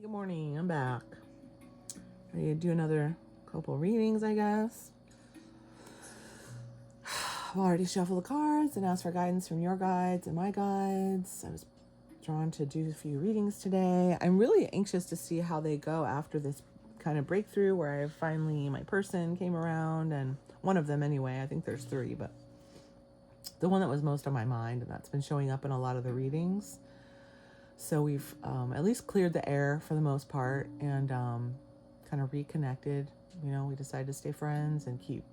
Good morning. I'm back. Ready to do another couple readings, I guess. I've already shuffled the cards and asked for guidance from your guides and my guides. I was drawn to do a few readings today. I'm really anxious to see how they go after this kind of breakthrough where my person came around, and one of them anyway. I think there's three, but the one that was most on my mind, and that's been showing up in a lot of the readings. So we've at least cleared the air for the most part, and kind of reconnected. We decided to stay friends and keep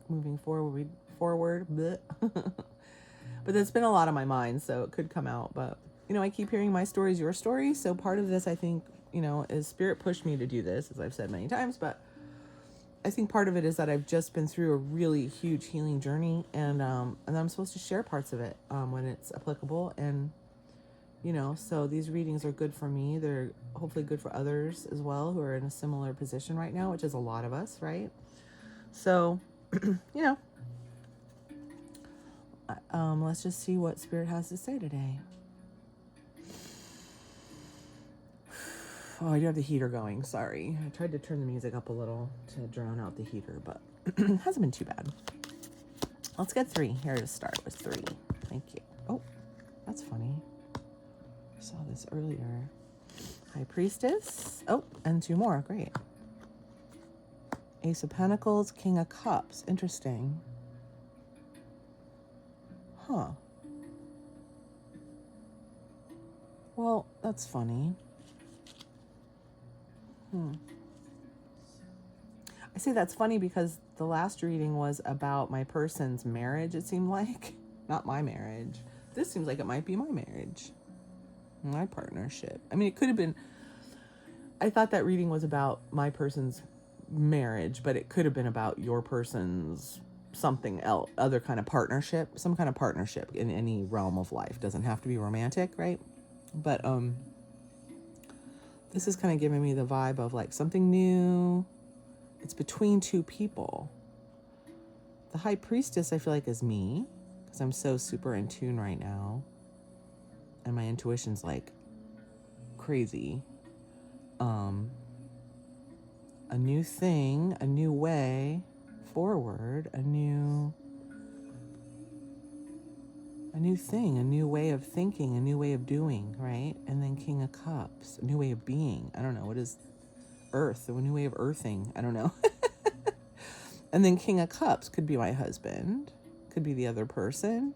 moving forward. But that's been a lot on my mind, so it could come out. But I keep hearing my story is your story. So part of this, I think, is Spirit pushed me to do this, as I've said many times. But I think part of it is that I've just been through a really huge healing journey, and I'm supposed to share parts of it when it's applicable. And so these readings are good for me. They're hopefully good for others as well who are in a similar position right now, which is a lot of us, right? So, let's just see what Spirit has to say today. Oh, I do have the heater going. Sorry. I tried to turn the music up a little to drown out the heater, but it hasn't been too bad. Let's get three. Here to start with three. Thank you. Oh, that's funny. I saw this earlier. High Priestess. Oh, and two more. Great. Ace of Pentacles, King of Cups. Interesting. Huh. Well, that's funny. I say that's funny because the last reading was about my person's marriage, it seemed like. Not my marriage. This seems like it might be my marriage. My partnership. I mean, it could have been... I thought that reading was about my person's marriage, but it could have been about your person's something else, other kind of partnership, some kind of partnership in any realm of life. Doesn't have to be romantic, right? But this is kind of giving me the vibe of like something new. It's between two people. The High Priestess, I feel like, is me, because I'm so super in tune right now, and my intuition's like crazy. A new thing, a new way forward, a new thing, a new way of thinking, a new way of doing, right? And then King of Cups, a new way of being. I don't know, what is earth, a new way of earthing, I don't know. And then King of Cups could be my husband, could be the other person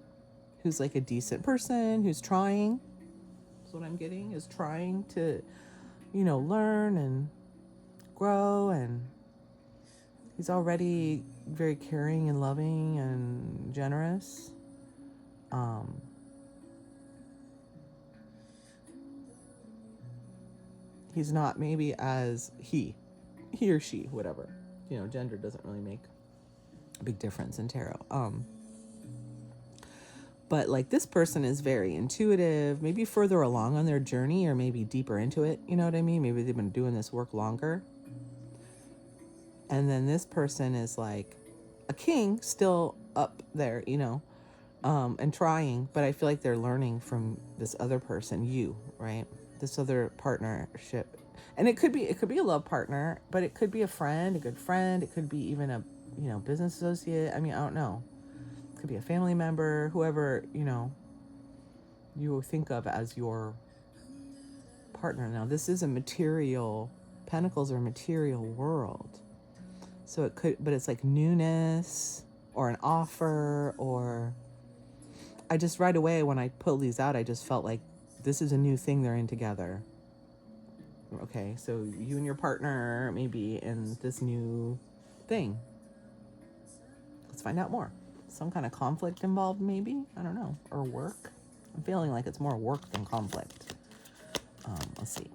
who's like a decent person, who's trying. That's what I'm getting, is trying to, learn and grow, and he's already very caring and loving and generous. He's not maybe as he or she, whatever. Gender doesn't really make a big difference in tarot. But like this person is very intuitive, maybe further along on their journey, or maybe deeper into it. You know what I mean? Maybe they've been doing this work longer. And then this person is like a king, still up there, and trying. But I feel like they're learning from this other person, you, right? This other partnership. And it could be a love partner, but it could be a friend, a good friend. It could be even a, business associate. I mean, I don't know. It could be a family member, whoever, you think of as your partner. Now, this is a material, Pentacles are a material world. So it could, but it's like newness or an offer, or I just right away when I pull these out, I just felt like this is a new thing they're in together. Okay, so you and your partner may be in this new thing. Let's find out more. Some kind of conflict involved, maybe? I don't know. Or work. I'm feeling like it's more work than conflict. Let's see.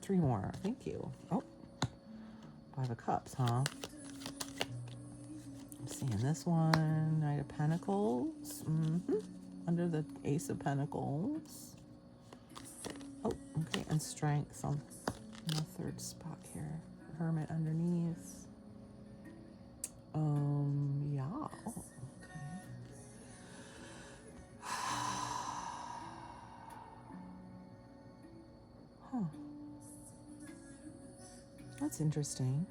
Three more. Thank you. Oh, Five of Cups, huh? I'm seeing this one. Knight of Pentacles. Under the Ace of Pentacles. Oh, okay. And Strength on the third spot here. Hermit underneath. Yeah. Oh, okay. Huh. That's interesting.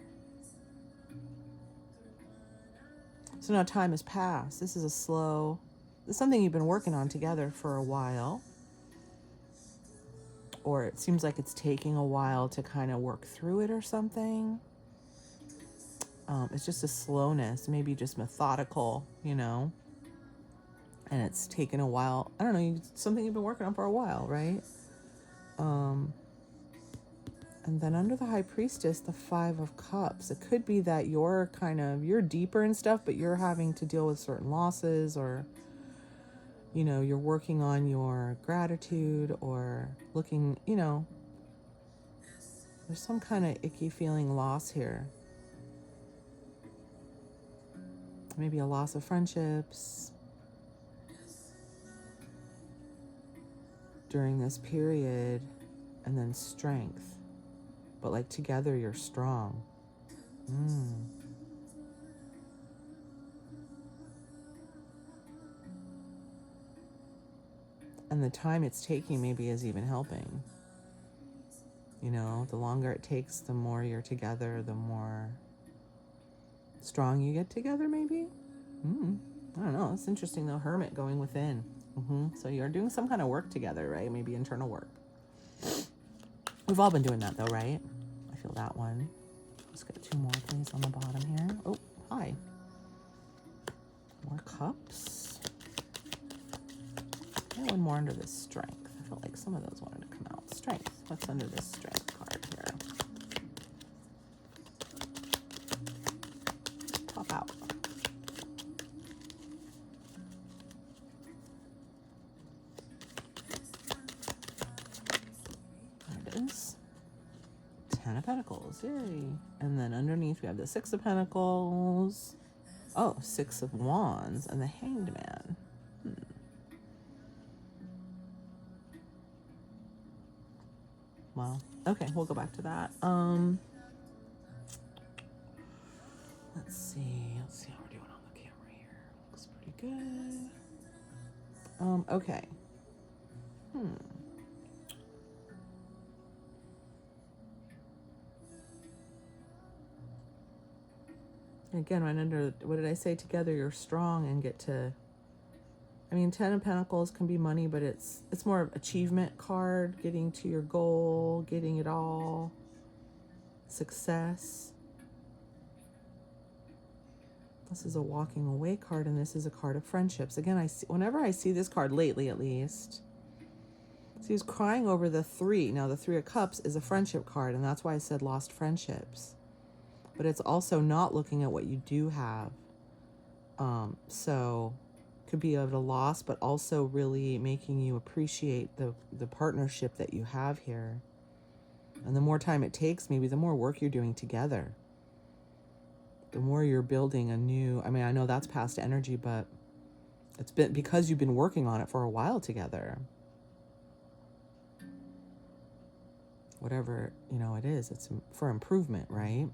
So now time has passed. This is something you've been working on together for a while. Or it seems like it's taking a while to kind of work through it or something. It's just a slowness, maybe just methodical, and it's taken a while. I don't know, something you've been working on for a while, right? And then under the High Priestess, the Five of Cups. It could be that you're deeper and stuff, but you're having to deal with certain losses, or, you're working on your gratitude, or looking, there's some kind of icky feeling loss here. Maybe a loss of friendships during this period, and then strength. But like together you're strong. And the time it's taking maybe is even helping. The longer it takes, the more you're together, the more strong you get together, maybe. I don't know. It's interesting though. Hermit going within. So you're doing some kind of work together, right? Maybe internal work. We've all been doing that though, right? I feel that one. Let's get 2 more please on the bottom here. Oh, hi. More cups. And 1 more under this strength. I felt like some of those wanted to come out. Strength. What's under this strength card here? Pop out. There it is. 10 of Pentacles. Yay. And then underneath we have the 6 of Pentacles. Oh, 6 of Wands and the Hanged Man. Well, okay, we'll go back to that. Let's see how we're doing on the camera here. Looks pretty good. Okay. Again, right under, what did I say? Together you're strong and get to, 10 of Pentacles can be money, but it's more of achievement card, getting to your goal, getting it all, success. This is a walking away card, and this is a card of friendships. Again, whenever I see this card lately, at least, see, he's crying over the 3. Now, the 3 of Cups is a friendship card, and that's why I said lost friendships. But it's also not looking at what you do have. So could be of a loss, but also really making you appreciate the partnership that you have here. And the more time it takes, maybe the more work you're doing together. The more you're building a new, I know that's past energy, but it's been because you've been working on it for a while together. Whatever, it is, it's for improvement, right?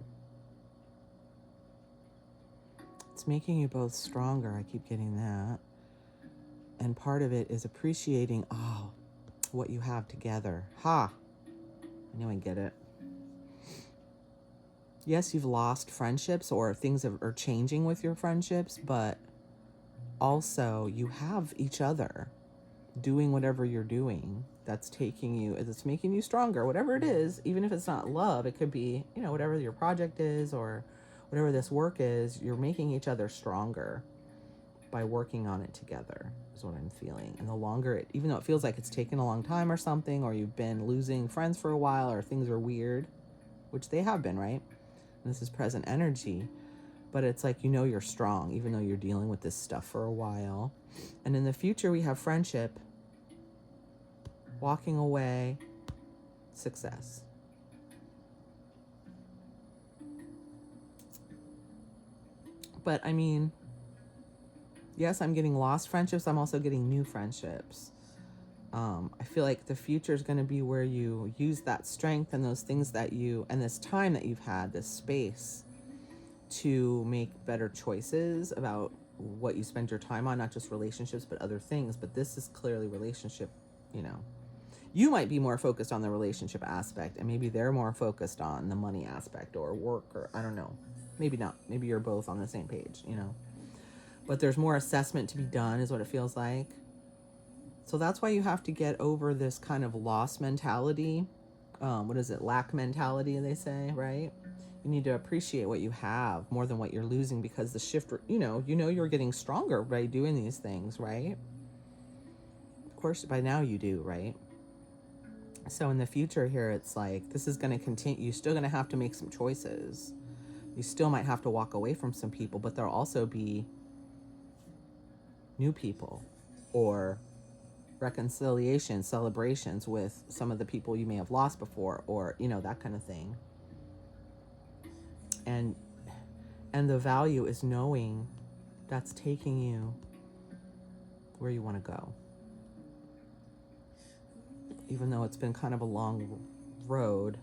It's making you both stronger. I keep getting that. And part of it is appreciating, what you have together. Ha! I knew I'd get it. Yes, you've lost friendships, or things are changing with your friendships, but also you have each other doing whatever you're doing that's making you stronger, whatever it is. Even if it's not love, it could be, whatever your project is or whatever this work is, you're making each other stronger by working on it together, is what I'm feeling. And the longer even though it feels like it's taken a long time or something, or you've been losing friends for a while, or things are weird, which they have been, right? And this is present energy, but it's like, you're strong, even though you're dealing with this stuff for a while. And in the future, we have friendship, walking away, success. But yes, I'm getting lost friendships. I'm also getting new friendships. I feel like the future is going to be where you use that strength and those things and this time that you've had, this space, to make better choices about what you spend your time on, not just relationships, but other things. But this is clearly relationship, you might be more focused on the relationship aspect, and maybe they're more focused on the money aspect or work, or I don't know. Maybe not. Maybe you're both on the same page, you know. But there's more assessment to be done, is what it feels like. So that's why you have to get over this kind of loss mentality. What is it? Lack mentality, they say, right? You need to appreciate what you have more than what you're losing, because the shift, you're getting stronger by doing these things, right? Of course, by now you do, right? So in the future here, it's like, this is going to continue. You're still going to have to make some choices. You still might have to walk away from some people, but there'll also be new people or reconciliation, celebrations with some of the people you may have lost before, or, that kind of thing. And the value is knowing that's taking you where you want to go. Even though it's been kind of a long road,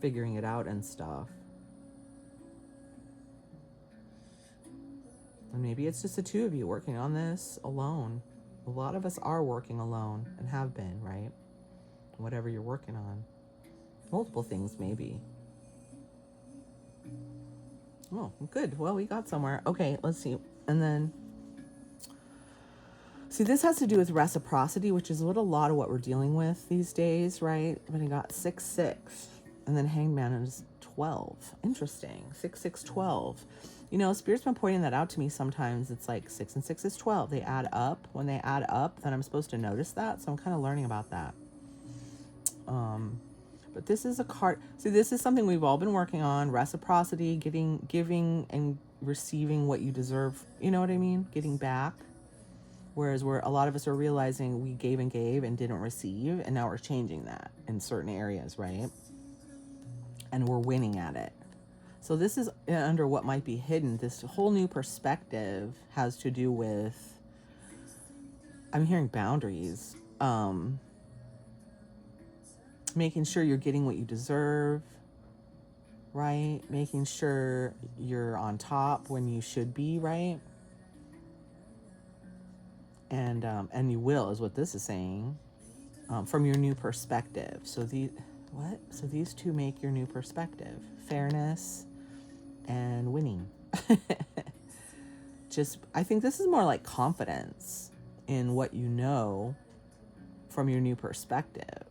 figuring it out and stuff. And maybe it's just the two of you working on this alone. A lot of us are working alone and have been, right? Whatever you're working on. Multiple things, maybe. Oh, good. Well, we got somewhere. Okay, let's see. And then, see, this has to do with reciprocity, which is what a lot of what we're dealing with these days, right? When you got 6-6, and then Hangman is 12. Interesting. 6-6, 12. Spirit's been pointing that out to me sometimes. It's like 6 and 6 is 12. They add up. When they add up, then I'm supposed to notice that. So I'm kind of learning about that. But this is a card. See, this is something we've all been working on. Reciprocity, giving and receiving what you deserve. You know what I mean? Getting back. Whereas a lot of us are realizing we gave and didn't receive. And now we're changing that in certain areas, right? And we're winning at it. So this is under what might be hidden. This whole new perspective has to do with, I'm hearing boundaries. Making sure you're getting what you deserve, right? Making sure you're on top when you should be, right? And you will, is what this is saying, from your new perspective. So these two make your new perspective: fairness and winning. I think this is more like confidence in what you know from your new perspective.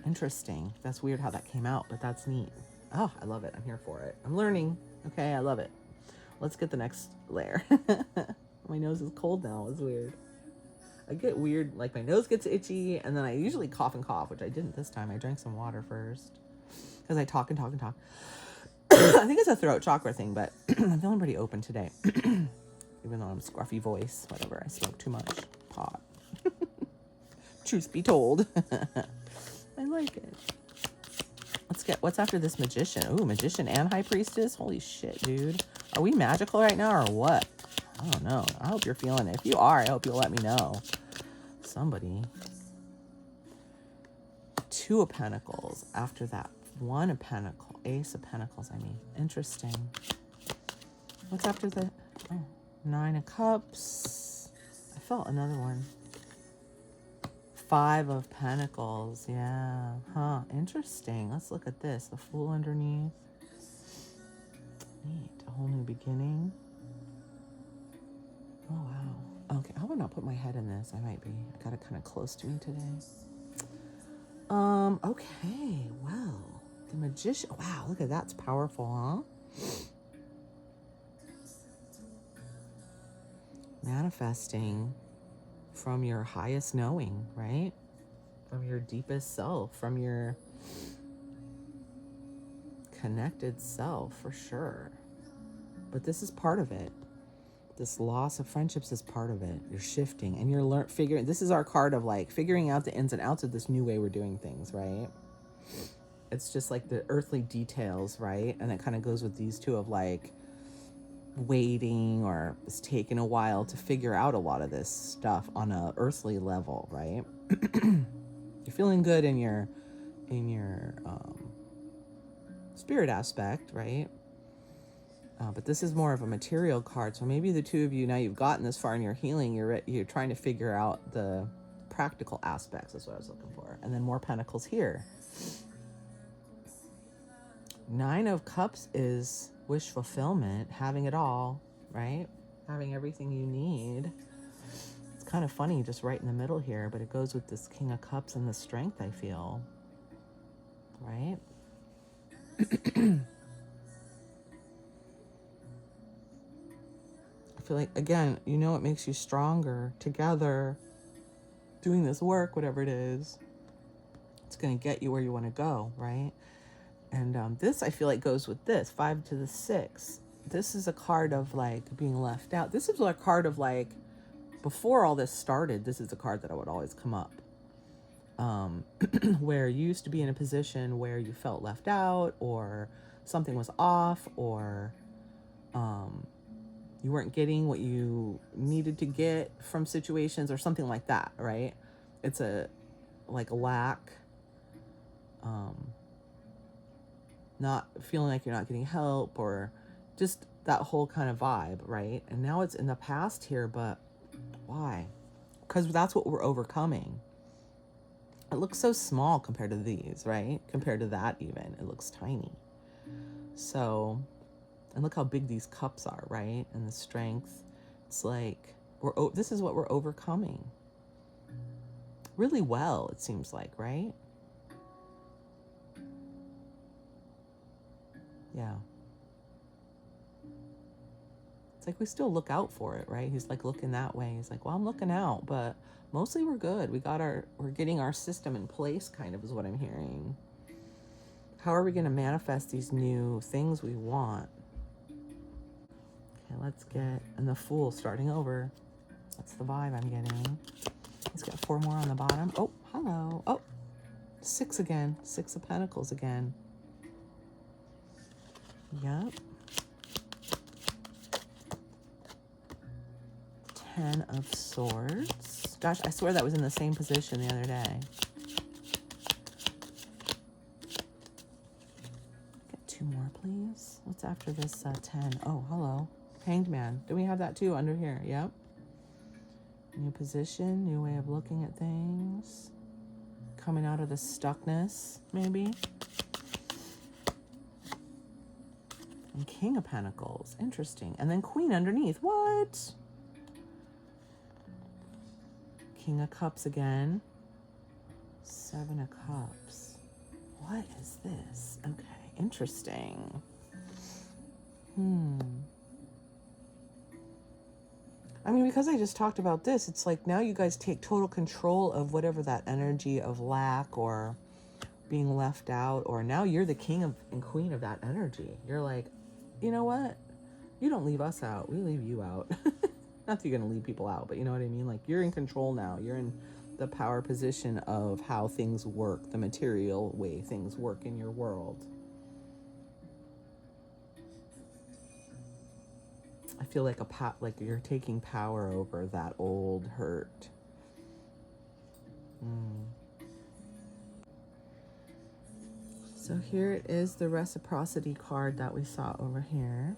Interesting. That's weird how that came out, but that's neat. Oh, I love it. I'm here for it. I'm learning. Okay, I love it. Let's get the next layer. My nose is cold now. It's weird. I get weird, like my nose gets itchy, and then I usually cough, which I didn't this time. I drank some water first because I talk. I think it's a throat chakra thing, but I'm feeling pretty open today. Even though I'm scruffy voice, whatever. I smoke too much pot. Truth be told. I like it. What's after this magician? Ooh, magician and high priestess? Holy shit, dude. Are we magical right now or what? I don't know. I hope you're feeling it. If you are, I hope you'll let me know. Somebody. 2 of Pentacles. After that, 1 of Pentacles. Ace of Pentacles, I mean. Interesting. What's after the... Oh, 9 of Cups. I felt another one. 5 of Pentacles. Yeah. Huh. Interesting. Let's look at this. The Fool underneath. Neat. A whole new beginning. Oh, wow. Okay. I would not put my head in this. I might be. I got it kind of close to me today. Okay. Well, the Magician. Wow. Look at that. That's powerful, huh? Manifesting from your highest knowing, right? From your deepest self, from your connected self, for sure. But this is part of it. This loss of friendships is part of it. You're shifting and you're figuring. This is our card of like figuring out the ins and outs of this new way we're doing things, right? It's just like the earthly details, right? And it kind of goes with these two of like waiting, or it's taking a while to figure out a lot of this stuff on a earthly level, right? You're feeling good in your spirit aspect, right? But this is more of a material card. So maybe the two of you, now you've gotten this far in your healing, you're trying to figure out the practical aspects is what I was looking for. And then more pentacles here. Nine of Cups is wish fulfillment, having it all, right? Having everything you need. It's kind of funny just right in the middle here, but it goes with this King of Cups and the strength I feel, right? I feel like, again, you know, it makes you stronger together, doing this work, whatever it is. It's going to get you where you want to go, right? And this, I feel like, goes with this 5 to the 6. This is a card of like being left out. This is a card of like, before all this started, this is a card that I would always come up. Where you used to be in a position where you felt left out, or something was off, or you weren't getting what you needed to get from situations, or something like that, right? It's a like a lack, not feeling like you're not getting help, or just that whole kind of vibe, right? And now it's in the past here, but why? Because that's what we're overcoming. It looks so small compared to these, right? Compared to that even, it looks tiny. So, and look how big these cups are, right? And the strength. It's like, this is what we're overcoming. Really well, it seems like, right? Yeah. It's like we still look out for it, right? He's like looking that way. He's like, well, I'm looking out, but mostly we're good. We're getting our system in place, kind of, is what I'm hearing. How are we going to manifest these new things we want? Okay, let's get, and the Fool starting over. That's the vibe I'm getting. Let's get 4 more on the bottom. Oh, hello. Oh, 6 again. 6 of Pentacles again. Yep. 10 of Swords. Gosh, I swear that was in the same position the other day. Get 2 more, please. What's after this 10? Oh, hello. Hanged Man. Do we have that too under here? Yep. New position, new way of looking at things. Coming out of the stuckness, maybe. And King of Pentacles. Interesting. And then Queen underneath. What? King of Cups again. 7 of Cups. What is this? Okay, interesting. I mean, because I just talked about this, it's like now you guys take total control of whatever that energy of lack or being left out, or now you're the king of and queen of that energy. You're like, you know what? You don't leave us out. We leave you out. Not that you're going to leave people out, but you know what I mean? Like, you're in control now. You're in the power position of how things work, the material way things work in your world. I feel like like you're taking power over that old hurt. So here it is, the reciprocity card that we saw over here.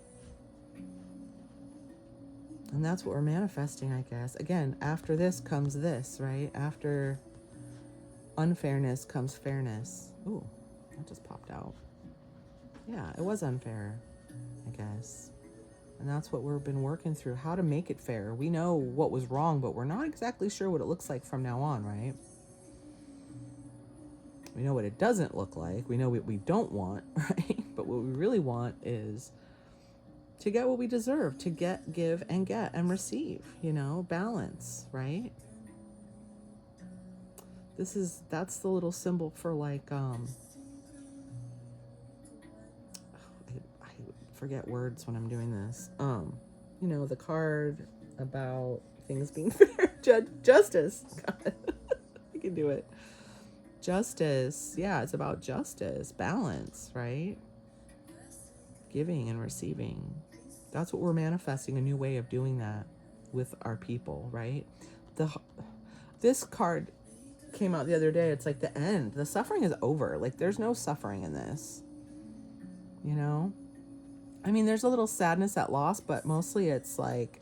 And that's what we're manifesting, I guess. Again, after this comes this, right? After unfairness comes fairness. Ooh, that just popped out. Yeah, it was unfair, I guess. And that's what we've been working through, how to make it fair. We know what was wrong, but we're not exactly sure what it looks like from now on, right? We know what it doesn't look like. We know what we don't want, right? But what we really want is to get what we deserve, to get, give, and get, and receive, you know, balance, right? That's the little symbol for like, I forget words when I'm doing this. You know, the card about things being fair, justice. God, I can do it. Justice. Yeah, it's about justice, balance, right? Giving and receiving. That's what we're manifesting, a new way of doing that with our people, right? This card came out the other day. It's like the end. The suffering is over. Like, there's no suffering in this, you know? I mean, there's a little sadness at loss, but mostly it's like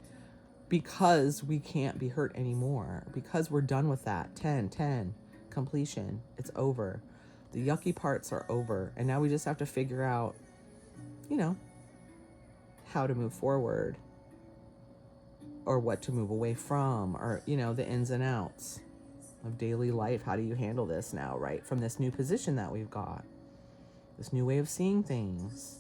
because we can't be hurt anymore, because we're done with that. 10 completion. It's over. The yucky parts are over. And now we just have to figure out, you know, how to move forward, or what to move away from, or, you know, the ins and outs of daily life. How do you handle this now, right? From this new position that we've got, this new way of seeing things.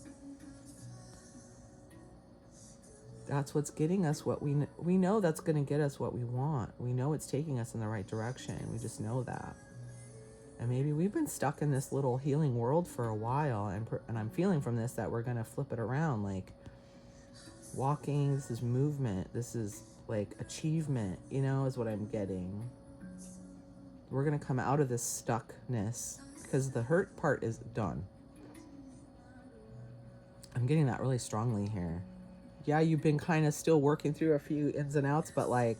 That's what's getting us what we know that's going to get us what we want. We know it's taking us in the right direction. We just know that. And maybe we've been stuck in this little healing world for a while, and I'm feeling from this that we're going to flip it around. Like, walking, this is movement, this is like achievement, you know, is what I'm getting. We're going to come out of this stuckness because the hurt part is done. I'm getting that really strongly here. Yeah, you've been kind of still working through a few ins and outs, but like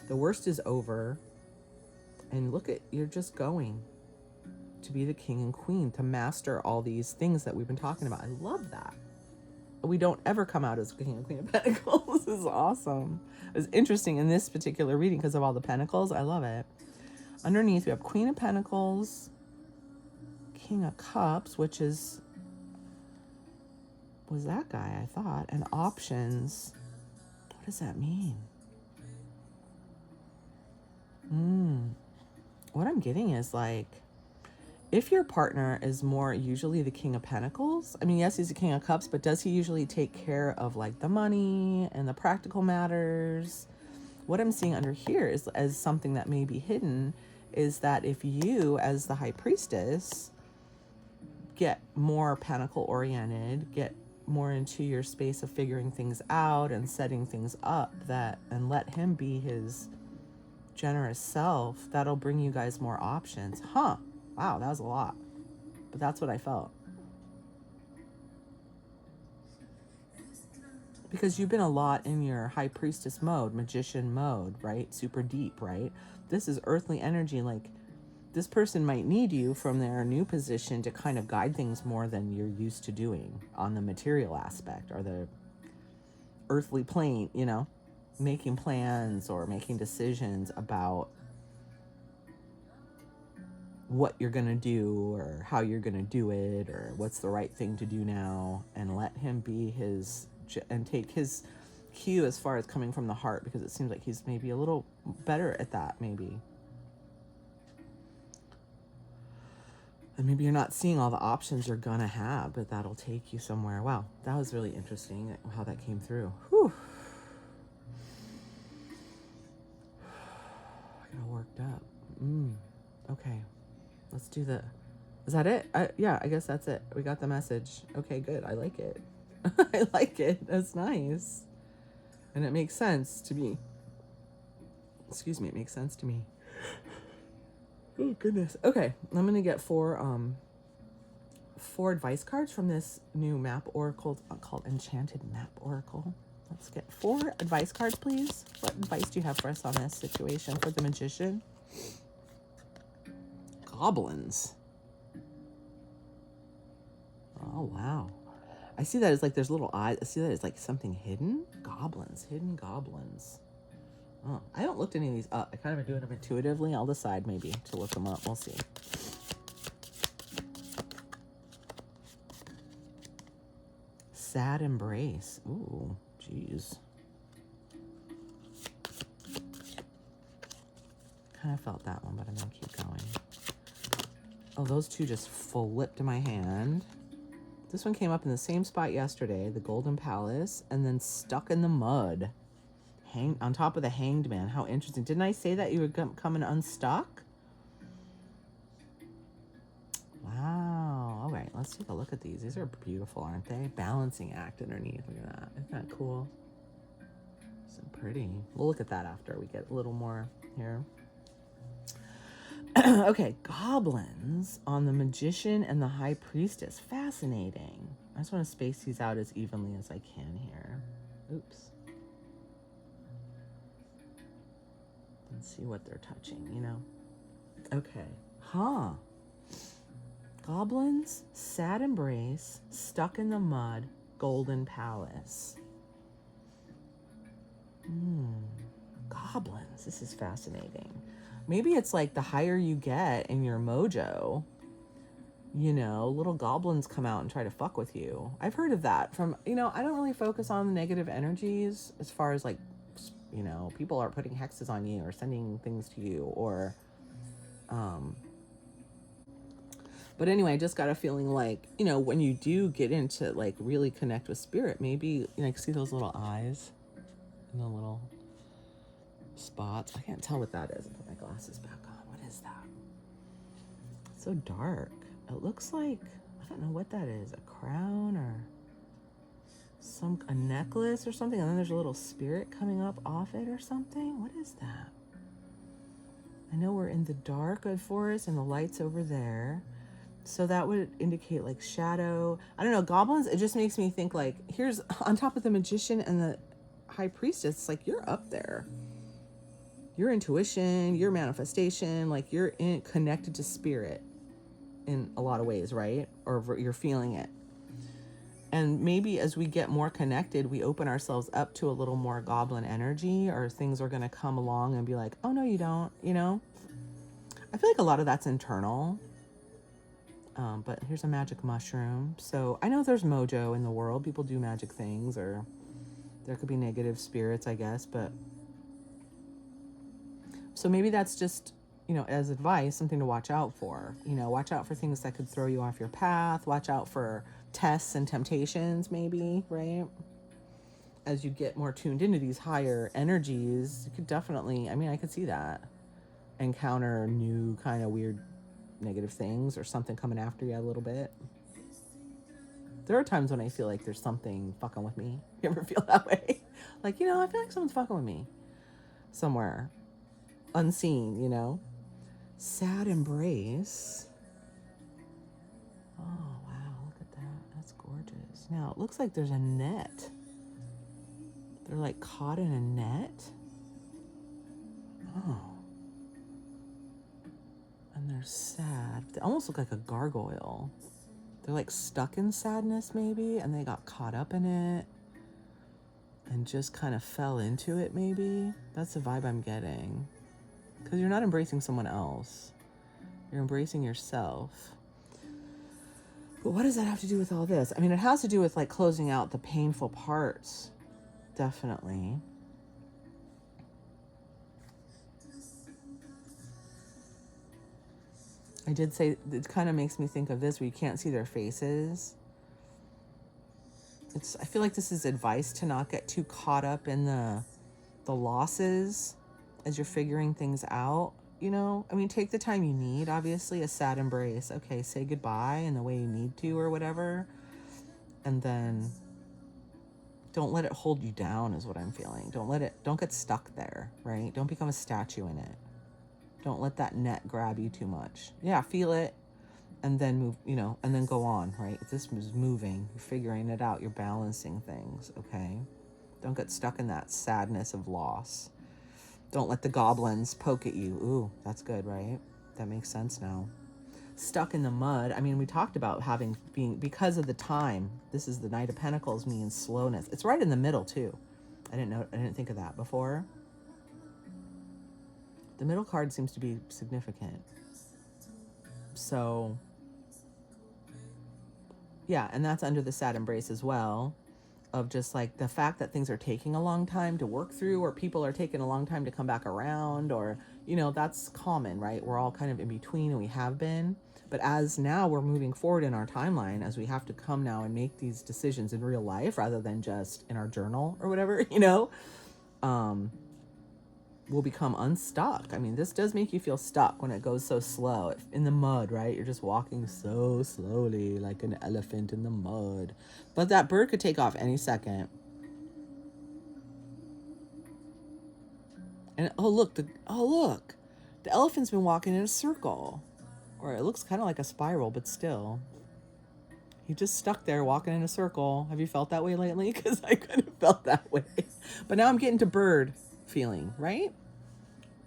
the worst is over. And look at, you're just going to be the king and queen, to master all these things that we've been talking about. I love that. We don't ever come out as king and queen of pentacles. This is awesome. It's interesting in this particular reading because of all the pentacles. I love it. Underneath we have Queen of Pentacles, King of Cups, which was that guy, I thought, and options. What does that mean? What I'm getting is like, if your partner is more usually the King of Pentacles, I mean, yes, he's the King of Cups, but does he usually take care of like the money and the practical matters? What I'm seeing under here is, as something that may be hidden, is that if you, as the High Priestess, get more pentacle oriented, get more into your space of figuring things out and setting things up, and let him be his generous self, that'll bring you guys more options. Wow, that was a lot, but that's what I felt. Because you've been a lot in your High Priestess mode, magician mode, right? Super deep, right? This is earthly energy. Like, this person might need you from their new position to kind of guide things more than you're used to doing on the material aspect or the earthly plane, you know, making plans or making decisions about what you're going to do or how you're going to do it or what's the right thing to do now, and let him be his, and take his cue as far as coming from the heart, because it seems like he's maybe a little better at that, maybe. And maybe you're not seeing all the options you're gonna have, but that'll take you somewhere. Wow, that was really interesting how that came through. Whew. I got worked up. Okay, let's do the, is that it? Yeah, I guess that's it. We got the message. Okay, good. I like it. I like it. That's nice. And it makes sense to me. Excuse me, it makes sense to me. Oh, goodness. Okay, I'm going to get four advice cards from this new map oracle called Enchanted Map Oracle. Let's get 4 advice cards, please. What advice do you have for us on this situation for the magician? Goblins. Oh, wow. I see that as like there's little eyes. I see that as like something hidden. Goblins. Hidden goblins. Oh, I haven't looked any of these up. I kind of been doing them intuitively. I'll decide maybe to look them up. We'll see. Sad embrace. Ooh, jeez. Kind of felt that one, but I'm going to keep going. Oh, those two just flipped in my hand. This one came up in the same spot yesterday, the Golden Palace, and then stuck in the mud. On top of the Hanged Man. How interesting. Didn't I say that you would come and unstuck? Wow. All right, let's take a look at these. These are beautiful, aren't they? Balancing act underneath. Look at that. Isn't that cool? So pretty. We'll look at that after we get a little more here. Okay, goblins on the Magician and the High Priestess. Fascinating. I just want to space these out as evenly as I can here. Oops. And see what they're touching, you know? Okay. Goblins, sad embrace, stuck in the mud, Golden Palace. Goblins. This is fascinating. Maybe it's like the higher you get in your mojo, little goblins come out and try to fuck with you. I've heard of that from, I don't really focus on the negative energies as far as like, people are putting hexes on you or sending things to you or, but anyway, I just got a feeling like, when you do get into like really connect with spirit, maybe, I can see those little eyes and the little spots. I can't tell what that is. I'll put my glasses back on. What is that? It's so dark. It looks like, I don't know what that is, a crown or a necklace or something. And then there's a little spirit coming up off it or something. What is that? I know we're in the dark of forest and the light's over there. So that would indicate like shadow. I don't know, goblins, it just makes me think like, here's on top of the magician and the high priestess, it's like you're up there. Your intuition, your manifestation, like you're connected to spirit in a lot of ways, right? Or you're feeling it. And maybe as we get more connected, we open ourselves up to a little more goblin energy, or things are going to come along and be like, oh, no, you don't, I feel like a lot of that's internal. But here's a magic mushroom. So I know there's mojo in the world. People do magic things, or there could be negative spirits, I guess. But so maybe that's just, as advice, something to watch out for. Watch out for things that could throw you off your path. Watch out for tests and temptations, maybe, right? As you get more tuned into these higher energies, you could definitely, I could see that. Encounter new kind of weird negative things or something coming after you a little bit. There are times when I feel like there's something fucking with me. You ever feel that way? Like, I feel like someone's fucking with me somewhere. Unseen, Sad embrace. Oh, wow. Look at that. That's gorgeous. Now, it looks like there's a net. They're like caught in a net. Oh. And they're sad. They almost look like a gargoyle. They're like stuck in sadness maybe, and they got caught up in it and just kind of fell into it maybe. That's the vibe I'm getting. Because you're not embracing someone else. You're embracing yourself. But what does that have to do with all this? It has to do with like closing out the painful parts. Definitely. I did say it kind of makes me think of this where you can't see their faces. I feel like this is advice to not get too caught up in the losses as you're figuring things out, take the time you need, obviously, a sad embrace. Okay, say goodbye in the way you need to or whatever. And then don't let it hold you down is what I'm feeling. Don't get stuck there, right? Don't become a statue in it. Don't let that net grab you too much. Yeah, feel it and then move, and then go on, right? If this is moving, you're figuring it out, you're balancing things, okay? Don't get stuck in that sadness of loss. Don't let the goblins poke at you. Ooh, that's good, right? That makes sense now. Stuck in the mud. We talked about being because of the time. This is the Knight of Pentacles means slowness. It's right in the middle too. I didn't think of that before. The middle card seems to be significant. So, yeah, and that's under the sad embrace as well. Of just like the fact that things are taking a long time to work through, or people are taking a long time to come back around, or, that's common, right? We're all kind of in between, and we have been. But as now we're moving forward in our timeline, as we have to come now and make these decisions in real life rather than just in our journal or whatever, we'll become unstuck. This does make you feel stuck when it goes so slow in the mud, right? You're just walking so slowly like an elephant in the mud. But that bird could take off any second. And look, the elephant's been walking in a circle. Or it looks kind of like a spiral, but still. He just stuck there walking in a circle. Have you felt that way lately? Because I could have felt that way. But now I'm getting to bird feeling, right?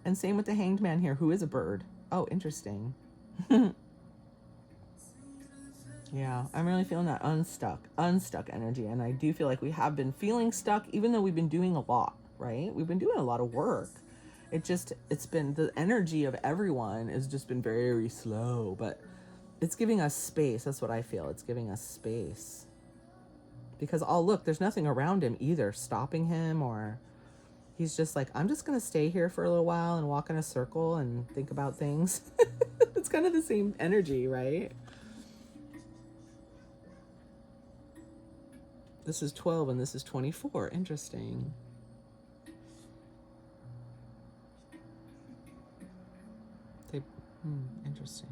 And same with the Hanged Man here, who is a bird. Oh, interesting. Yeah, I'm really feeling that unstuck energy. And I do feel like we have been feeling stuck, even though we've been doing a lot, right? We've been doing a lot of work. It's been, the energy of everyone has just been very slow, but it's giving us space. That's what I feel. It's giving us space. Because, oh, look, there's nothing around him either stopping him, or he's just like, I'm just going to stay here for a little while and walk in a circle and think about things. It's kind of the same energy, right? This is 12 and this is 24. Interesting. Interesting.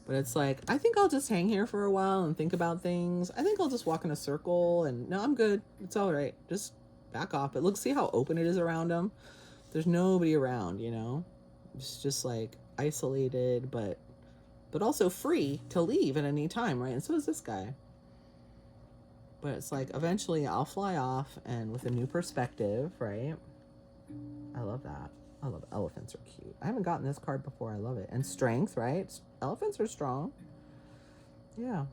But it's like, I think I'll just hang here for a while and think about things. I think I'll just walk in a circle and no, I'm good. It's all right. Just back off. But look, see how open it is around him? There's nobody around, you know? It's just like isolated, but also free to leave at any time, right? And so is this guy. But it's like, eventually I'll fly off and with a new perspective, right? I love that. I love elephants are cute. I haven't gotten this card before. I love it. And strength, right? Elephants are strong. Yeah.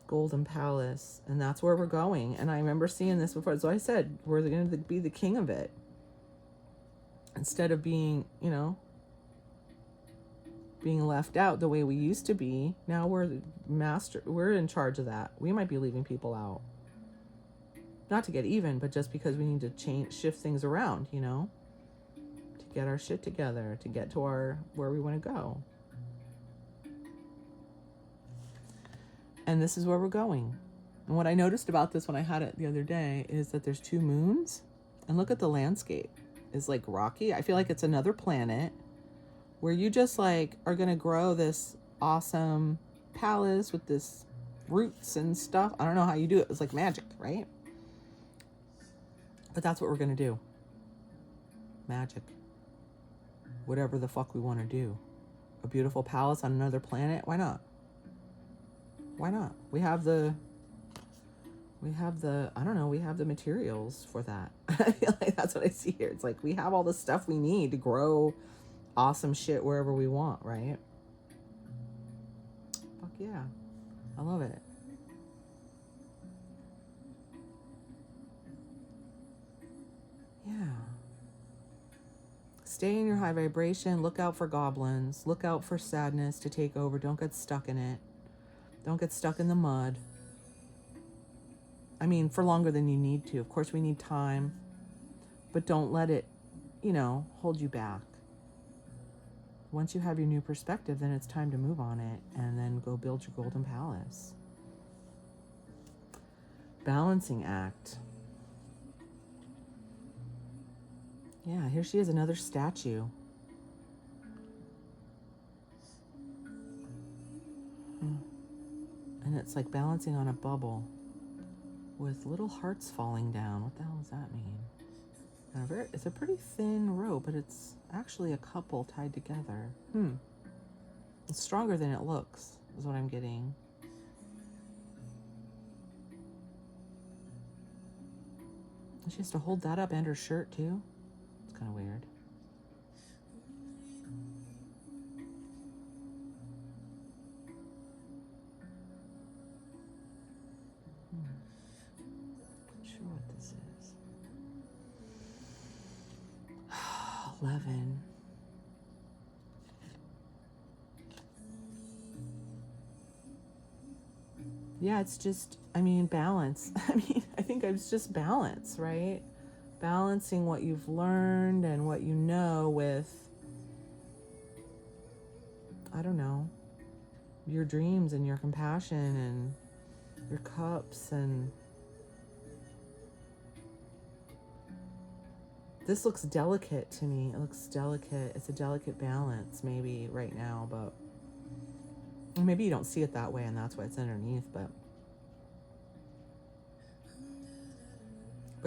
Golden Palace. And that's where we're going. And I remember seeing this before. So I said, we're going to be the king of it. Instead of being, you know, being left out the way we used to be. Now we're the master. We're in charge of that. We might be leaving people out. Not to get even, but just because we need to shift things around, you know, to get our shit together, to get to where we want to go. And this is where we're going. And what I noticed about this when I had it the other day is that there's 2 moons, and look at the landscape. It's like rocky. I feel like it's another planet where you just like are going to grow this awesome palace with this roots and stuff. I don't know how you do it. It's like magic, right? But that's what we're going to do. Magic. Whatever the fuck we want to do. A beautiful palace on another planet. Why not? Why not? We have the, I don't know, we have the materials for that. I feel like that's what I see here. It's like we have all the stuff we need to grow awesome shit wherever we want, right? Fuck yeah. I love it. Yeah. Stay in your high vibration. Look out for goblins. Look out for sadness to take over. Don't get stuck in it. Don't get stuck in the mud. I mean, for longer than you need to. Of course, we need time. But don't let it, you know, hold you back. Once you have your new perspective, then it's time to move on it and then go build your golden palace. Balancing act. Yeah, here she is, another statue. And it's like balancing on a bubble with little hearts falling down. What the hell does that mean? It's a pretty thin rope, but it's actually a couple tied together. It's stronger than it looks, is what I'm getting. And she has to hold that up and her shirt too. It's kind of weird. Not sure what this is. 11. Yeah, it's just, I mean, balance. I think it's just balance, right? Balancing what you've learned and what you know with, I don't know, your dreams and your compassion and your cups. And this looks delicate to me. It looks delicate. It's a delicate balance maybe right now, but maybe you don't see it that way and that's why it's underneath, but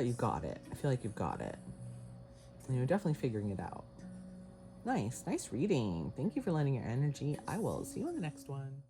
you got it. I feel like you've got it. And you're definitely figuring it out. Nice reading. Thank you for lending your energy. I will see you in the next one.